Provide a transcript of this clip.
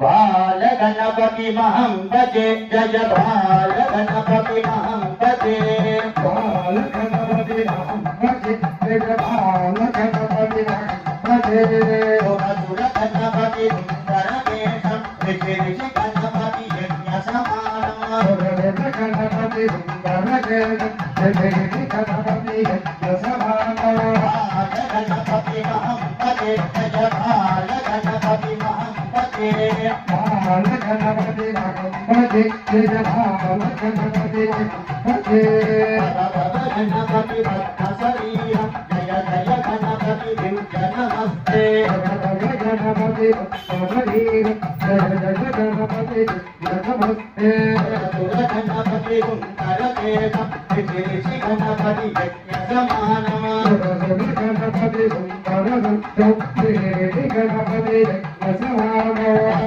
బాల గణపతి మహం భజే జయ బాల గణపతి మహం భజే బాల గణపతి మహం భజే జయ బాల గణపతి మహం భజే సుర గణపతి సుందర వేషం ఋషి ఋషి గణపతి యజ్ఞ సమానం గణపతి సుందర వేషం ఋషి ఋషి గణపతి యజ్ఞ సమానం బాల గణపతి మహం భజే జయ బాల గణపతి మహం భజే బాల గణపతి మహం భజే జయ బాల గణపతి భజే గణపతి భక్త శరీరం జయ జయ గణపతి దివ్య నమస్తే గణపతి శరీరం జయ జయ గణపతి నమస్తే గణపతి సుందర దేశం ఋషి ఋషి గణపతి యజ్ఞ సమానమా గణపతి సుందర గణపతి యజ్ఞ సమానమా